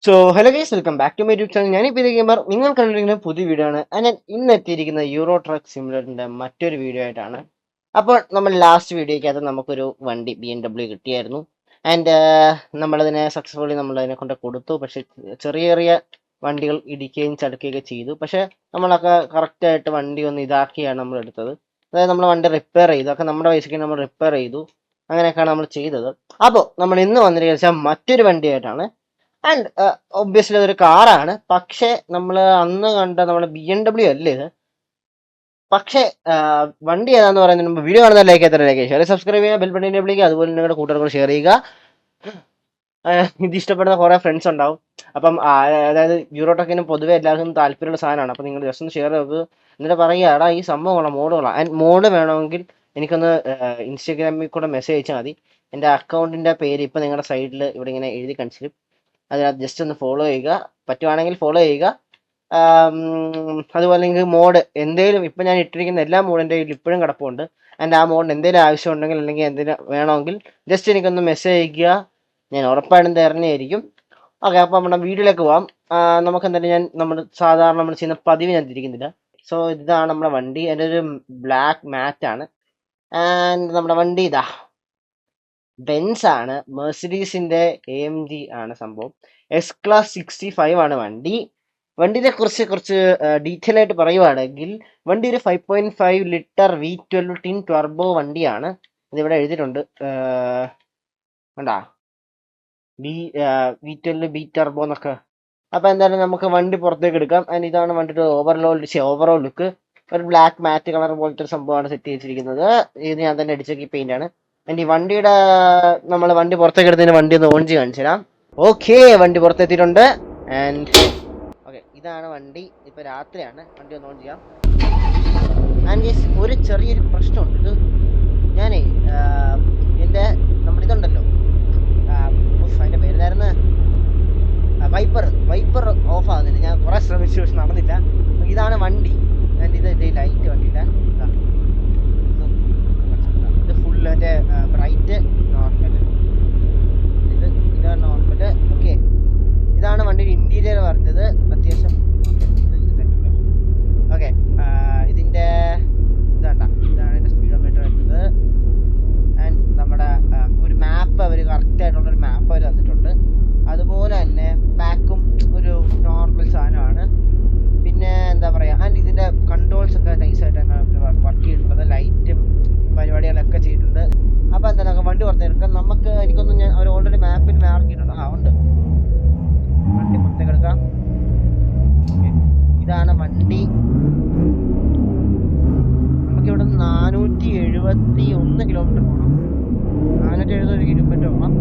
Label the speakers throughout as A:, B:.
A: So hello guys, welcome back to my YouTube channel. ഞാനിപ്പോൾ gamer. നിങ്ങൾ കണ്ടിരിക്കുന്ന പുതിയ വീഡിയോ ആണ്. ഞാൻ ഇന്ന് എത്തിയിരിക്കുന്ന യൂറോ ട്രക്ക് സിമുലേറ്ററിന്റെ മറ്റൊരു വീഡിയോ ആയിട്ടാണ്. അപ്പോൾ നമ്മൾ ലാസ്റ്റ് വീഡിയോയ്ക്കകത്ത് നമുക്കൊരു വണ്ടി BMW കിട്ടിയായിരുന്നു. ആൻഡ് നമ്മളതിനെ സക്സസ്ഫുള്ളി നമ്മളതിനെ കൊണ്ട് കൊടുത്തു. പക്ഷെ ചെറിയ ചെറിയ വണ്ടികൾ ഇടിക്കുകയും ചടുക്കുകയൊക്കെ ചെയ്തു. പക്ഷെ നമ്മളൊക്കെ കറക്റ്റായിട്ട് വണ്ടി ഒന്ന് ഇതാക്കിയാണ് നമ്മൾ എടുത്തത്. അതായത് നമ്മൾ വണ്ടി റിപ്പയർ ചെയ്തു. ഒക്കെ നമ്മുടെ പൈസയ്ക്ക് നമ്മൾ റിപ്പയർ ചെയ്തു. അങ്ങനെയൊക്കെയാണ് നമ്മൾ ചെയ്തത്. അപ്പോൾ നമ്മൾ ഇന്ന് വന്നിരിക്കുന്ന മറ്റൊരു വണ്ടിയായിട്ടാണ്. ആൻഡ് ഒബ്വിയസ്ലി അതൊരു കാറാണ്. പക്ഷെ നമ്മൾ അന്ന് കണ്ട നമ്മുടെ BMW അല്ല ഇത്. പക്ഷെ വണ്ടി ഏതാന്ന് പറയുന്നതിന് മുമ്പ് വീഡിയോ കാണുന്ന ലൈക്ക് എത്ര ലൈക്ക് ഷെയർ സബ്സ്ക്രൈബ് ചെയ്യുക, ബെൽ ബട്ടൺ വിളിക്കുക, അതുപോലെ നിങ്ങളുടെ കൂട്ടുകാർക്ക് ഷെയർ ചെയ്യുക. ഇത് ഇഷ്ടപ്പെടുന്ന കുറേ ഫ്രണ്ട്സ് ഉണ്ടാവും. അപ്പം അതായത് യൂറോട്രക്കിന് പൊതുവെ എല്ലാവർക്കും താല്പര്യമുള്ള സാധനമാണ്. അപ്പം നിങ്ങൾ ജസ്റ്റ് ഒന്ന് ഷെയർ ചെയ്ത് എന്നിട്ട് പറയുക, എടാ ഈ സംഭവമുള്ള മോഡുകളാണ്. ആൻഡ് മോഡ് വേണമെങ്കിൽ എനിക്കൊന്ന് ഇൻസ്റ്റാഗ്രാമിൽ കൂടെ മെസ്സേജ് അയച്ചാൽ മതി. എൻ്റെ അക്കൗണ്ടിൻ്റെ പേര് ഇപ്പം നിങ്ങളുടെ സൈഡിൽ ഇവിടെ ഇങ്ങനെ എഴുതി കാണിച്ചിരും. അതിനകത്ത് ജസ്റ്റ് ഒന്ന് ഫോളോ ചെയ്യുക, പറ്റുവാണെങ്കിൽ ഫോളോ ചെയ്യുക. അതുപോലെ നിങ്ങൾക്ക് മോഡ് എന്തെങ്കിലും ഇപ്പം ഞാൻ ഇട്ടിരിക്കുന്ന എല്ലാ മോഡിൻ്റെ കയ്യിൽ ഇപ്പോഴും കിടപ്പുണ്ട്. ആൻഡ് ആ മോഡിന് എന്തെങ്കിലും ആവശ്യം ഉണ്ടെങ്കിൽ അല്ലെങ്കിൽ എന്തെങ്കിലും വേണമെങ്കിൽ ജസ്റ്റ് എനിക്കൊന്ന് മെസ്സേജ് അയക്കുക. ഞാൻ ഉറപ്പായിട്ടും തരുന്നതായിരിക്കും. ഓക്കെ, അപ്പോൾ നമ്മുടെ വീഡിയോയിലേക്ക് പോവാം. നമുക്ക് എന്തായാലും സാധാരണ നമ്മൾ ചെയ്യുന്ന പതിവ് ഞാൻ തിരിക്കുന്നില്ല. സോ ഇതാണ് നമ്മുടെ വണ്ടി. എൻ്റെ ഒരു ബ്ലാക്ക് മാറ്റാണ്. ആൻഡ് നമ്മുടെ വണ്ടി ഇതാ ബെൻസ് ആണ്. മെർസിഡീസിന്റെ AMG ആണ് സംഭവം. S-Class 65 ആണ് വണ്ടി. വണ്ടിനെ കുറിച്ച് കുറച്ച് ഡീറ്റെയിൽ ആയിട്ട് പറയുവാണെങ്കിൽ വണ്ടി ഒരു 5.5 ലിറ്റർ V12 ടിൻ ടർബോ വണ്ടിയാണ്. ഇതിവിടെ എഴുതിയിട്ടുണ്ട്. കണ്ടാ V12 ബി ടർബോ എന്നൊക്കെ. അപ്പോൾ എന്തായാലും നമുക്ക് വണ്ടി പുറത്തേക്ക് എടുക്കാം. ആൻഡ് ഇതാണ് വണ്ടിയുടെ ഓവറോൾ ലുക്ക്. ഒരു ബ്ലാക്ക് മാറ്റ് കളർ പോലത്തെ ഒരു സംഭവമാണ് സെറ്റ് ചെയ്തിരിക്കുന്നത്. ഇത് ഞാൻ തന്നെ അടിച്ച പെയിന്റ് ആണ്. ആൻഡ് ഈ വണ്ടിയുടെ നമ്മൾ വണ്ടി പുറത്തേക്ക് എടുത്തതിന് വണ്ടി ഒന്ന് ഓൺ ചെയ്ത് കാണിച്ചു തരാം. ഓക്കെ, വണ്ടി പുറത്തെത്തിയിട്ടുണ്ട്. ആൻഡ് ഓക്കെ, ഇതാണ് വണ്ടി. ഇപ്പൊ രാത്രിയാണ്. വണ്ടി ഒന്ന് ഓൺ ചെയ്യാം. ആൻഡ് ഒരു ചെറിയൊരു പ്രശ്നമുണ്ട്. ഇത് ഞാനേ എൻ്റെ നമ്മുടെ ഇതുണ്ടല്ലോ, അതിന്റെ പേരുന്നായിരുന്നു വൈപ്പർ ഓഫ് ആകുന്നില്ല. ഞാൻ കുറെ ശ്രമിച്ചു, പക്ഷെ നടന്നില്ല. ഇതാണ് വണ്ടി. ആൻഡ് ഇത് ലൈറ്റ് വണ്ടിയില്ല. ഇത് ഫുൾ എൻ്റെ ബ്രൈറ്റ് നോർമൽ. ഇതാണ് നോർമൽ. ഓക്കെ, ഇതാണ് വണ്ടിയുടെ ഇന്റീരിയർ പറഞ്ഞത്. അത്യാവശ്യം ഓക്കെ. ഇതിന്റെ ഇതാണ് എൻ്റെ സ്പീഡോമീറ്റർ വരുന്നത്. ആൻഡ് നമ്മുടെ ഒരു മാപ്പ് അവർ കറക്റ്റ് ആയിട്ടുള്ള ഒരു മാപ്പ് അവർ തന്നിട്ടുണ്ട്. അതുപോലെ തന്നെ ബാക്കും ഒരു നോർമൽ സാധനമാണ്. പിന്നെ എന്താ പറയുക, ആൻഡ് ഇതിന്റെ കൺട്രോൾസ് ഒക്കെ നൈസായിട്ടാണ് വർക്ക് ചെയ്തിട്ടുള്ളത്. ലൈറ്റും പരിപാടികളൊക്കെ ചെയ്തിട്ടുണ്ട്. അപ്പോൾ എന്താ വണ്ടി പുറത്തെടുക്കാം. എനിക്കൊന്നും ഞാൻ അവർ ഓൾറെഡി മാപ്പിൽ മാർക്കിയിട്ടുണ്ട്. ഉണ്ട്, വണ്ടി പുറത്തേക്ക് എടുക്കാം. ഇതാണ് വണ്ടി. നമുക്കിവിടെ 471 കിലോമീറ്റർ പോകണം. 471 കിലോമീറ്റർ പോകണം.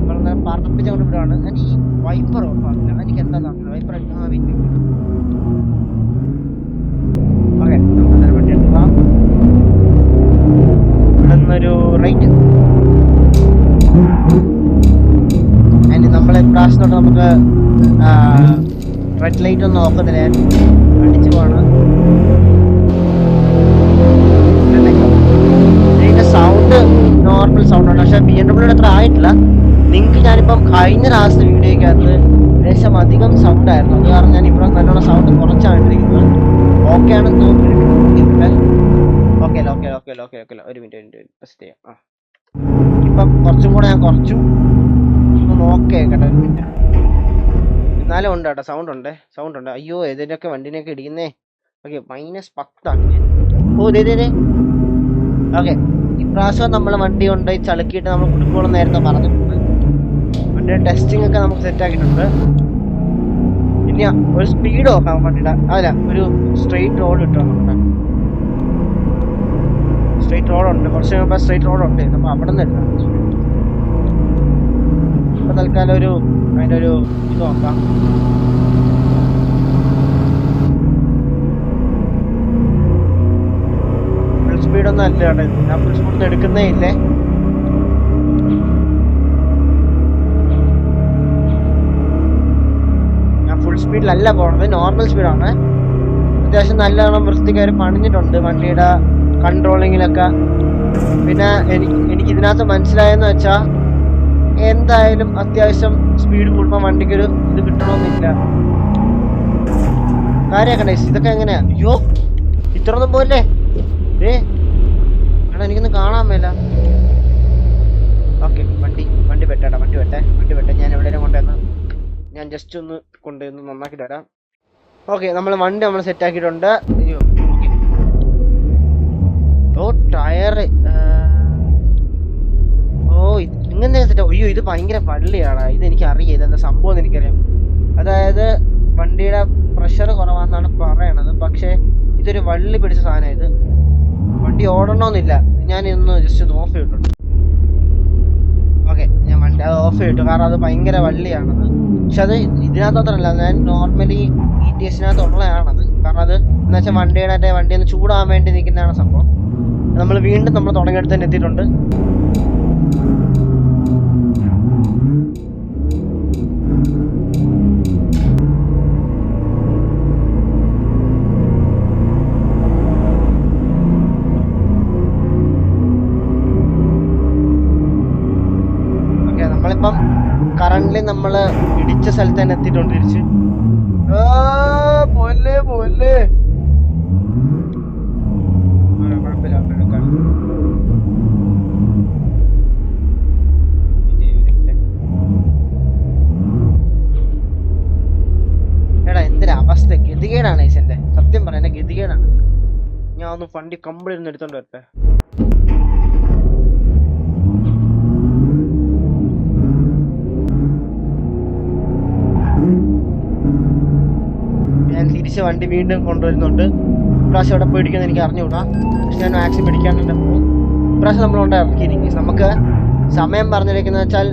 A: നമ്മൾ പറപ്പിച്ച് കൊണ്ട് വിടുകയാണ്. ഞാൻ ഈ വൈപ്പർ ഓഫാക്കില്ല. എനിക്ക് എന്താണെന്ന് അറിയില്ല. വൈപ്പർ ഓക്കെ, നമുക്ക് വണ്ടി എടുക്കാം. ഇവിടെ നിന്നൊരു റൈറ്റ്. ആൻഡ് നമ്മളെ പ്രാവശ്യം തൊട്ട് നമുക്ക് റെഡ് ലൈറ്റ് ഒന്നും നോക്കത്തില്ല. അടിച്ചു പോവാണ്. ഇതിന്റെ സൗണ്ട് നോർമൽ സൗണ്ടാണ്. പക്ഷെ BMW അത്ര ആയിട്ടില്ല. നിങ്ങൾക്ക് ഞാനിപ്പം കഴിഞ്ഞ ലാസ്റ്റ് വീഡിയോയ്ക്കകത്ത് ഏകദേശം അധികം സൗണ്ട് ആയിരുന്നു. അത് കാരണം ഞാൻ ഇവിടെ നല്ലോണം സൗണ്ട് കുറച്ചാണ് ഇട്ടിരിക്കുന്നത്. ഓക്കെ ആണെന്ന് തോന്നുന്നു. ഓക്കെ, ഒരു മിനിറ്റ് ടെസ്റ്റ് ചെയ്യാം. ഇപ്പം കുറച്ചും കൂടെ ഞാൻ കുറച്ചു ഒന്ന് നോക്കേ കേട്ടോ. ഒരു മിനിറ്റ്. എന്നാലും ഉണ്ട് കേട്ടോ, സൗണ്ട് ഉണ്ട്. അയ്യോ, ഇതിൻ്റെയൊക്കെ വണ്ടിനെയൊക്കെ ഇടിക്കുന്നേ. ഓക്കെ, -10 ആണ്. ഓ ഇതേ. ഓക്കെ, ഇപ്രാവശ്യം നമ്മൾ വണ്ടി കൊണ്ടുപോയി ചളുക്കിയിട്ട് നമ്മൾ കൊടുക്കുമ്പോൾ നേരത്തെ പറഞ്ഞിട്ടുണ്ട്. വണ്ടിയുടെ ടെസ്റ്റിംഗ് ഒക്കെ നമുക്ക് സെറ്റ് ആക്കിയിട്ടുണ്ട്. പിന്നെ ഒരു സ്പീഡ് നോക്കാം വണ്ടിയുടെ. അതല്ല, ഒരു സ്ട്രെയിറ്റ് റോഡ് കിട്ടും. നമ്മുടെ സ്ട്രെയിറ്റ് റോഡുണ്ട്. കുറച്ച് കഴിയുമ്പോൾ സ്ട്രെയിറ്റ് റോഡുണ്ട്. അപ്പോൾ അവിടെ നിന്ന് എടുക്കാം. ഇപ്പം തൽക്കാലം അതിൻ്റെ ഒരു ഇത് നോക്കാം. ഫുൾ സ്പീഡൊന്നും അല്ല കേട്ടോ. ഞാൻ ഫുൾ സ്പീഡ് എടുക്കുന്നേ ഇല്ലേ. ഞാൻ ഫുൾ സ്പീഡിലല്ല പോണത്, നോർമൽ സ്പീഡാണ്. അത്യാവശ്യം നല്ലോണം വൃത്തിക്കാർ പണിഞ്ഞിട്ടുണ്ട് വണ്ടിയുടെ കൺട്രോളിങ്ങിലൊക്കെ. പിന്നെ എനിക്ക് ഇതിനകത്ത് മനസ്സിലായെന്ന് വെച്ചാൽ എന്തായാലും അത്യാവശ്യം സ്പീഡ് കൂടുമ്പോൾ വണ്ടിക്കൊരു ഇത് കിട്ടണമെന്നില്ല. കാര്യമാക്കണ്ടേ ഇതൊക്കെ എങ്ങനെയാ? അയ്യോ ഇത്രയൊന്നും പോലെ എടാ എനിക്കൊന്നും കാണാൻ മേല. ഓക്കെ വണ്ടി വെട്ടേടാ, വണ്ടി വെട്ടെ. ഞാൻ എവിടെയും കൊണ്ടുവന്ന് ഞാൻ ജസ്റ്റ് ഒന്ന് കൊണ്ടുവന്ന് നന്നാക്കി തരാം. ഓക്കെ വണ്ടി നമ്മൾ സെറ്റ് ആക്കിയിട്ടുണ്ട്. അയ്യോ ഓക്കെ. ഓ ടയറ് ഇങ്ങനെ സെറ്റ്. അയ്യോ ഇത് ഭയങ്കര വള്ളിയാണ്. ഇത് എനിക്ക് അറിയാം ഇതെന്താ സംഭവം എന്ന് എനിക്കറിയാം. അതായത് വണ്ടിയുടെ പ്രഷർ കുറവാന്നാണ് പറയണത്. പക്ഷെ ഇതൊരു വള്ളി പിടിച്ച സാധനം. ഇത് വണ്ടി ഓടണമെന്നില്ല. ഞാൻ ഇന്ന് ജസ്റ്റ് ഒന്ന് ഓഫ് ചെയ്തിട്ടുണ്ട്. ഓക്കെ ഞാൻ വണ്ടി അത് ഓഫ് ചെയ്തിട്ടു, കാരണം അത് ഭയങ്കര വള്ളിയാണത്. പക്ഷെ അത് ഇതിനകത്ത് മാത്രമല്ല, ഞാൻ നോർമലി ETS-നകത്തുള്ളതാണത്. കാരണം അത് എന്ന് വെച്ചാൽ വണ്ടി ഒന്ന് ചൂടാകാൻ വേണ്ടി നിൽക്കുന്നതാണ് സംഭവം. നമ്മൾ വീണ്ടും തുടങ്ങിയെടുത്ത് തന്നെ എത്തിയിട്ടുണ്ട്. നമ്മളിപ്പം കറന്റ് നമ്മള് ഇടിച്ച സ്ഥലത്ത് തന്നെ എത്തിയിട്ടുണ്ട് തിരിച്ച്. പോലെ എടാ എന്തൊരവസ്ഥ, ഗതികേടാണ് ഈശന്റെ. സത്യം പറയാൻ ഗതികേടാണ്. ഞാൻ ഒന്ന് വണ്ടി കമ്പിളിരുന്ന് എടുത്തോണ്ട് വരട്ടെ. ഞാൻ തിരിച്ച് വണ്ടി വീണ്ടും കൊണ്ടുവരുന്നുണ്ട്. ഇപ്രാവശ്യം അവിടെ പേടിക്കുന്നത് എനിക്ക് അറിഞ്ഞുകൂടാ. പക്ഷെ ഞാൻ മാക്സിമം പിടിക്കാൻ തന്നെ പോകും. ഇപ്രാവശ്യം നമ്മളുണ്ട് ഇറക്കിയിരിക്കും. നമുക്ക് സമയം പറഞ്ഞിരിക്കുന്നത് വെച്ചാൽ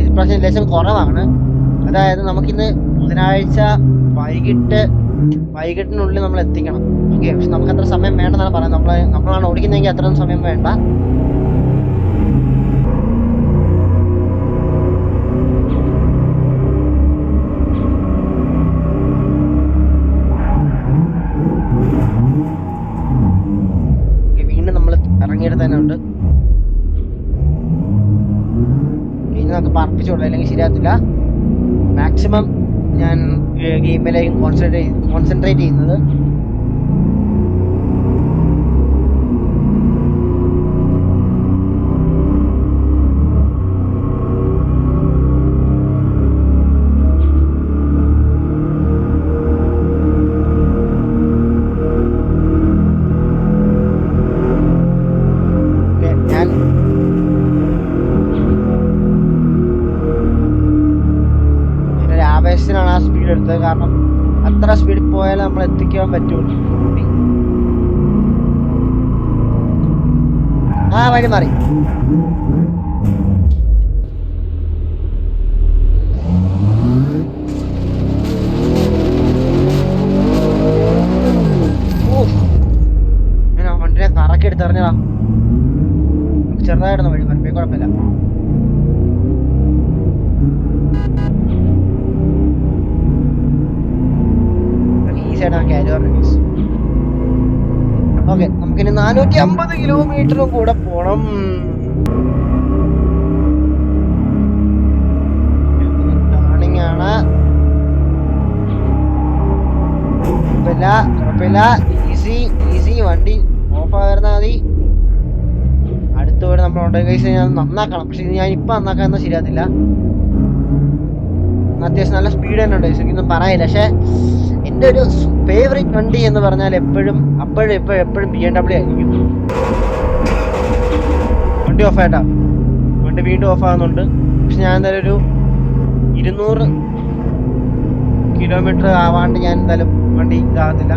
A: ഇപ്രാവശ്യം ലേശം കുറവാണ്. അതായത് നമുക്കിന്ന് ബുധനാഴ്ച വൈകിട്ടിനുള്ളിൽ നമ്മൾ എത്തിക്കണം. ഓക്കെ, പക്ഷെ നമുക്ക് അത്ര സമയം വേണ്ടെന്നാണ് പറയുന്നത്. നമ്മളാണ് ഓടിക്കുന്നതെങ്കിൽ അത്രയൊന്നും സമയം വേണ്ട. ഇറങ്ങിയെടുത്ത് തന്നെ ഉണ്ട്. ഇനി നമുക്ക് പറപ്പിച്ചോളൂ, അല്ലെങ്കിൽ ശരിയാകത്തില്ല. മാക്സിമം ഞാൻ ഗെയിമിലേക്ക് കോൺസെൻട്രേറ്റ് ചെയ്യുന്നത്. ആവേശത്തിനാണ് ആ സ്പീഡ് എടുത്തത്. കാരണം അത്ര സ്പീഡിൽ പോയാലേ നമ്മൾ എത്തിക്കാൻ പറ്റുള്ളൂ. ആ വഴി മാറി. ഞാൻ ആ വണ്ടിനെ കറക്കി എടുത്ത് എറിഞ്ഞതാ. ചെറുതായിട്ടൊന്ന് വഴി മാറി, കുഴപ്പമില്ല. ഓക്കെ, നമുക്കിനി 450 കിലോമീറ്ററും കൂടെ പോണം. ടേണിംഗ് ആണ്, കുഴപ്പമില്ല. ഈസി വണ്ടി ഓഫ് ആയിരുന്നാ മതി. അടുത്തോടെ നമ്മൾ ഞാൻ നന്നാക്കണം. പക്ഷെ ഇത് ഞാൻ ഇപ്പൊ നന്നാക്കാൻ ശരിയാകത്തില്ല. അത്യാവശ്യം നല്ല സ്പീഡ് തന്നെ ഉണ്ട്, ശരിക്കൊന്നും പറയില്ല. പക്ഷെ എൻ്റെ ഒരു ഫേവറേറ്റ് വണ്ടി എന്ന് പറഞ്ഞാൽ എപ്പോഴും BMW ആയിരിക്കും. വണ്ടി ഓഫായിട്ടാ, വണ്ടി വീണ്ടും ഓഫ് ആകുന്നുണ്ട്. പക്ഷെ ഞാൻ എന്തായാലും ഒരു 200 കിലോമീറ്റർ ആവാണ്ട് ഞാൻ എന്തായാലും വണ്ടി ഇതാകത്തില്ല.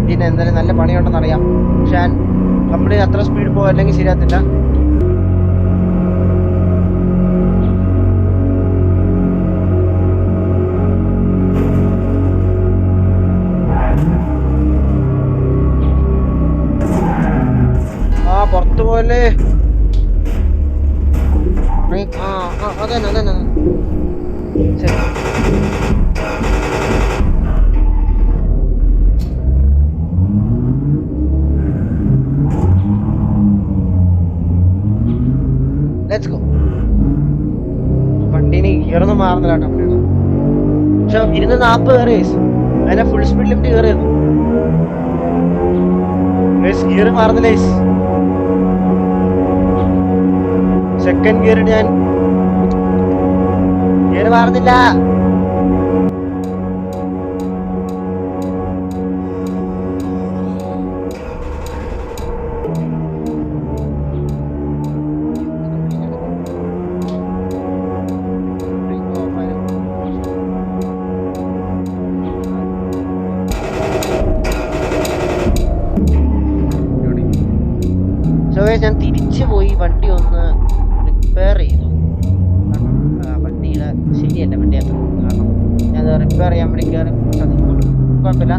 A: ഇതിന് എന്തായാലും നല്ല പണിയുണ്ടെന്ന് അറിയാം. പക്ഷെ ഞാൻ കംപ്ലീറ്റ് അത്ര സ്പീഡ് പോകല്ലെങ്കിൽ ശരിയാകത്തില്ല. പുറത്തു പോലെ അതന്നെ ശരി. ലെറ്റ്സ് ഗിയറൊന്നും മാറുന്നില്ല കേട്ടോ വണ്ടിയുടെ. പക്ഷെ 240 കയറി അതിനെ ഫുൾ സ്പീഡ് ലിഫ്റ്റ് കയറിയത്. ഗിയർ മാറുന്നില്ല. സെക്കൻഡ് ഗിയർ ഞാൻ ഗിയർ മാറുന്നില്ല. ഞാൻ തിരിച്ചു പോയി വണ്ടി ഒന്ന് റിപ്പയർ ചെയ്തു. വണ്ടിയുടെ ശരിയല്ല വണ്ടി അത്ര. കാരണം ഞാൻ റിപ്പയർ ചെയ്യാൻ വേണ്ടി കയറി. അത് കുഴപ്പമില്ല.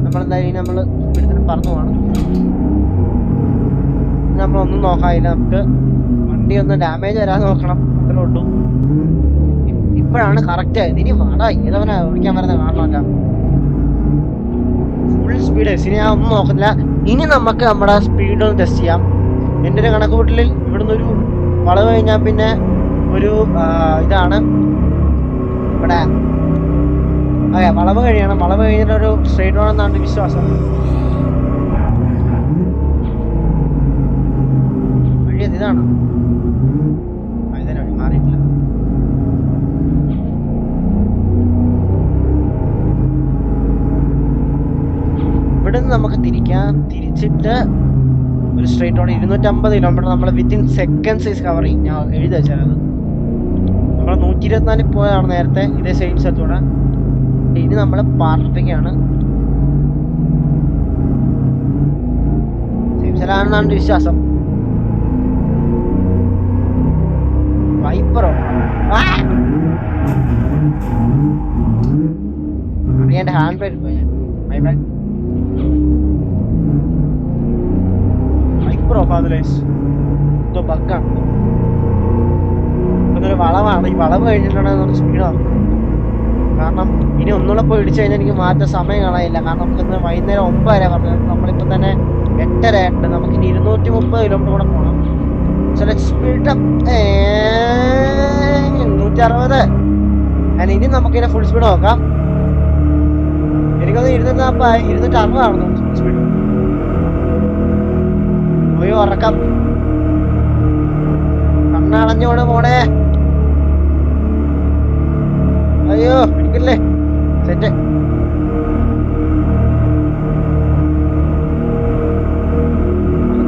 A: നമ്മളെന്തായാലും നമ്മൾ ഇവിടുന്ന് പറഞ്ഞു പോകണം. നമ്മളൊന്നും നോക്കാനില്ല. നമുക്ക് വണ്ടി ഒന്ന് ഡാമേജ് വരാതെ നോക്കണം, അത്രേ ഉള്ളൂ. ഇപ്പോഴാണ് കറക്റ്റ് ആയത്. ഇനി വാടാ ഏതവനാ ഓടിക്കാൻ വരുന്നത് കാണണമല്ല. Full speed. ഇനി ഞാൻ ഒന്നും നോക്കുന്നില്ല. ഇനി നമുക്ക് നമ്മുടെ സ്പീഡ് ഒന്ന് ടെസ്റ്റ് ചെയ്യാം. എൻ്റെ ഒരു കണക്കുകൂട്ടലിൽ ഇവിടുന്ന് ഒരു വളവ് കഴിഞ്ഞാൽ പിന്നെ ഒരു ഇതാണ് ഇവിടെ. അതെ, വളവ് കഴിയണം. വളവ് കഴിഞ്ഞിട്ട് ഒരു സ്ട്രേറ്റ് വേണമെന്നാണ് വിശ്വാസം. വഴിയത് ഇതാണ്. ഇതിനാണ് മാറിയിട്ടില്ല. ഇവിടുന്ന് നമുക്ക് തിരിച്ചിട്ട് ഒരു സ്ട്രേറ്റ് റോഡ് 250 കിലോമീറ്റർ നമ്മൾ വിത്തിൻ സെക്കൻഡ്സ് ഈസ് കവറിങ്. ഞാൻ എഴുതി വെച്ചാൽ അത് നമ്മൾ 124 പോയതാണ് നേരത്തെ ഇതേ സെയിം സ്ഥലത്തൂടെ. ഇനി നമ്മൾ പാർട്ടിക്കാണ്. സെയിം സ്ഥലമാണെന്നാണ് വിശ്വാസം. വൈപ്പറോ അറിയാൻ്റെ ഹാൻഡ് ബ്രേക്ക് പോയി. My bad. ബഗ്ഗാണ്. ഇതൊരു വളവാണ്. ഈ വളവ് കഴിഞ്ഞിട്ടുണ്ടെങ്കിൽ സ്പീഡാണ്. കാരണം ഇനി ഒന്നുകൂടെ പോയി ഇടിച്ചു കഴിഞ്ഞാൽ എനിക്ക് മാറ്റം സമയം കാണാനില്ല. കാരണം നമുക്കിന്ന് വൈകുന്നേരം 9 വരെ പറഞ്ഞത്. നമ്മളിപ്പോൾ തന്നെ 8:30 ആയിട്ട് നമുക്കിനി 230 കിലോമീറ്റർ കൂടെ പോകണം. ചില സ്പീഡ് 160. ഞാൻ ഇനി നമുക്കിതിനെ ഫുൾ സ്പീഡ് നോക്കാം. എനിക്കൊന്ന് 260 ആണെന്ന് സ്പീഡ്. പോയി ഉറക്കാം. കണ്ണടഞ്ഞോട് പോണേ. അയ്യോ പിടിക്കില്ലേ. സെറ്റ്.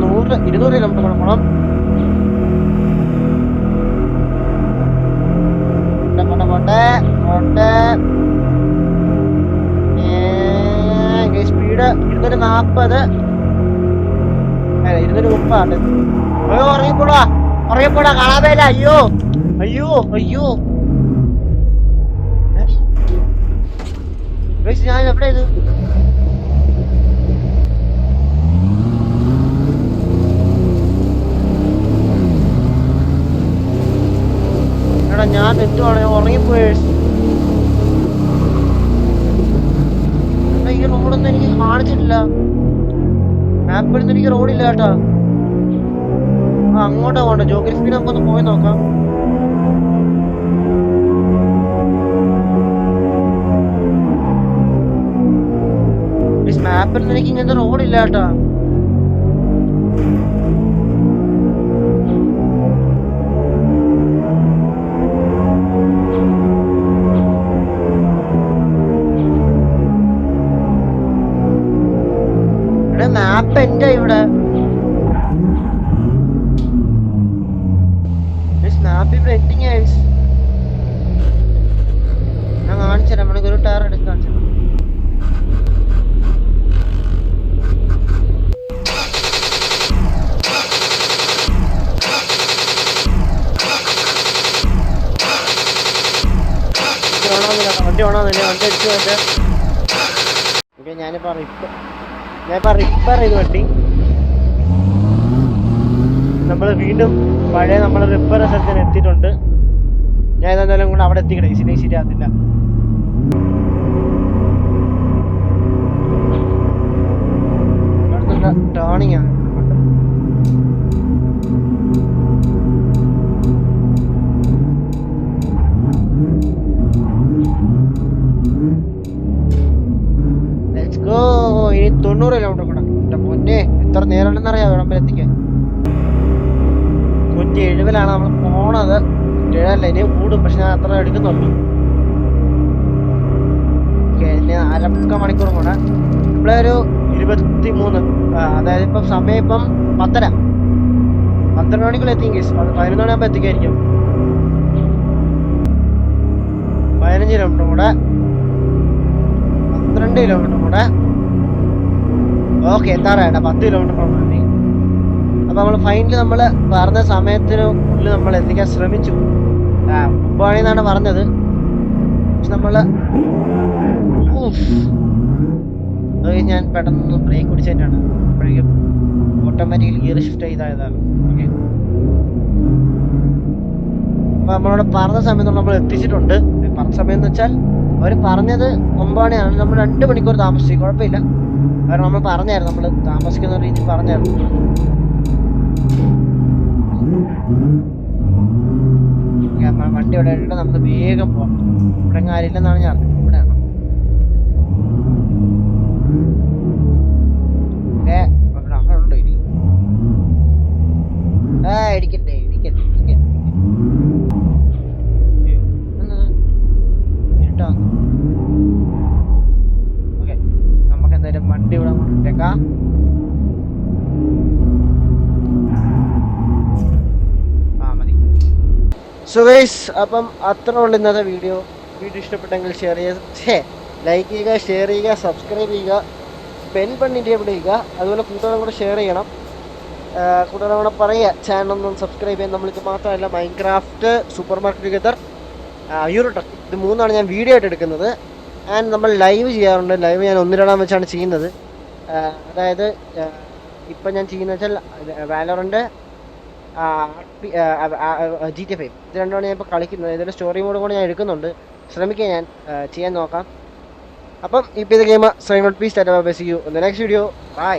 A: 200 കിലോമീറ്റർ കൂടെ പോണം. സ്പീഡ് 240. 230. അയ്യോ ഉറങ്ങിപ്പോടാ കാണാതല്ല. അയ്യോ ഞാൻ എവിടെ ഇത്? എടാ ഞാൻ തെറ്റുവാണ്. ഞാൻ ഉറങ്ങിപ്പോയി. ഈ റോഡൊന്നും എനിക്ക് കാണിച്ചിട്ടില്ല. മാപ്പിലൊന്നും എനിക്ക് റോഡില്ല കേട്ടോ. അങ്ങോട്ടാ പോണ്ട. ജോഗ്രഫിയിൽ നമുക്കൊന്ന് പോയി നോക്കാം. മാപ്പിൽ എനിക്ക് ഇങ്ങനത്തെ റോഡില്ല കേട്ടോ. ഇവിടെ മാപ്പ് എന്റെ ഇവിടെ ഞാൻ കാണിച്ചുതരാം. നമുക്കൊരു ടയർ എടുത്ത് കാണിച്ചു. വണ്ടി ഓണാന്നില്ല. വണ്ടി അടിച്ചു വണ്ടി. ഓക്കെ, ഞാനിപ്പോ റിപ്പയർ ചെയ്ത് വണ്ടി. നമ്മൾ വീണ്ടും പഴയ നമ്മൾ റിപ്പയർ സ്ഥലത്തിന് എത്തിയിട്ടുണ്ട്. ഞാൻ എന്തായാലും കൂടെ അവിടെ എത്തിക്കട്ടെ. ശരിയാകത്തില്ല. ടേണിങ് ആണ്. കിലോമീറ്റർ കൂടെ. എൻ്റെ പൊന്നെ, എത്ര നേരമാണെന്നറിയാം ഇവിടെ വരെ എത്തിക്കാൻ. 170 നമ്മൾ പോണത്. 107 ഇനി കൂടും, പക്ഷെ ഞാൻ അത്ര എടുക്കുന്നുള്ളൂ. ഓക്കെ, ഇനി 1/2 മണിക്കൂർ കൂടെ. നമ്മളെ ഒരു 23, അതായത് ഇപ്പം സമയം ഇപ്പം 10:30. 12 മണിക്കുള്ള എത്തിക്കും കേസ്. 11 മണിയാകുമ്പോൾ എത്തിക്കായിരിക്കും. 15 കിലോമീറ്റർ കൂടെ, 12 കിലോമീറ്റർ കൂടെ. ഓക്കെ, എത്താറായിട്ടാ, 10 കിലോമീറ്റർ മതി. അപ്പൊ നമ്മൾ ഫൈനലി നമ്മൾ പറഞ്ഞ സമയത്തിന് ഉള്ളിൽ നമ്മൾ എത്തിക്കാൻ ശ്രമിച്ചു. 9 മണിന്നാണ് പറഞ്ഞത്, പക്ഷെ നമ്മള് ഞാൻ പെട്ടെന്ന് ബ്രേക്ക് പിടിച്ചിട്ടാണ്. അപ്പോഴേക്കും ഓട്ടോമാറ്റിക്കലി ഗിയർ ഷിഫ്റ്റ് ചെയ്തായതാണ്. ഓക്കെ, അപ്പൊ നമ്മളോട് പറഞ്ഞ സമയത്ത് നമ്മൾ എത്തിച്ചിട്ടുണ്ട്. പറഞ്ഞ സമയം എന്ന് വെച്ചാൽ അവർ പറഞ്ഞത് 9 മണിയാണ്. നമ്മൾ 2 മണിക്കൂർ താമസിച്ചു, കുഴപ്പമില്ല. കാരണം നമ്മൾ പറഞ്ഞായിരുന്നു, നമ്മൾ താമസിക്കുന്ന രീതിയിൽ പറഞ്ഞായിരുന്നു. വണ്ടി ഇവിടെ ഇട്ട് നമുക്ക് വേഗം പോവാം. ഇവിടെ കാര്യമില്ലെന്നാണ് ഞാൻ അറിഞ്ഞത്. ഇവിടെയാണ്. അങ്ങനെ ഉണ്ടോ ഇനി? ഇടിക്കട്ടെ. ഓക്കെ, നമുക്ക് എന്തായാലും വണ്ടി ഇവിടെ ഇട്ടേക്കാം. സോ ഗൈസ്, അപ്പം അത്ര ഉള്ളൂ ഇന്നത്തെ വീഡിയോ. ഇഷ്ടപ്പെട്ടെങ്കിൽ ലൈക്ക് ചെയ്യുക, ഷെയർ ചെയ്യുക, സബ്സ്ക്രൈബ് ചെയ്യുക, ബെൽ ബട്ടൺ എവിടെ ചെയ്യുക. അതുപോലെ കൂട്ടുകാരും കൂടെ ഷെയർ ചെയ്യണം. കൂട്ടുകാരും കൂടെ പറയുക ചാനലൊന്നും സബ്സ്ക്രൈബ് ചെയ്യാൻ. നമ്മളിത് മാത്രമല്ല, Minecraft, super market together, euro truck, ഇത് 3 ഞാൻ വീഡിയോ ആയിട്ട് എടുക്കുന്നത്. ആൻഡ് നമ്മൾ ലൈവ് ചെയ്യാറുണ്ട്. ലൈവ് ഞാൻ 1-2 വെച്ചാണ് ചെയ്യുന്നത്. അതായത് ഇപ്പം ഞാൻ ചെയ്യുന്നത് വെച്ചാൽ വാലോറന്റ്, GTA 5, ഇത് രണ്ടുമാണ് ഞാൻ ഇപ്പോൾ കളിക്കുന്നത്. ഇതിൻ്റെ സ്റ്റോറി മോഡ് കൂടെ ഞാൻ എടുക്കുന്നുണ്ട്. ശ്രമിക്കാം, ഞാൻ ചെയ്യാൻ നോക്കാം. അപ്പം ഇപ്പോൾ ഇത് game sign out. Please tata bye, see you in the next video. By.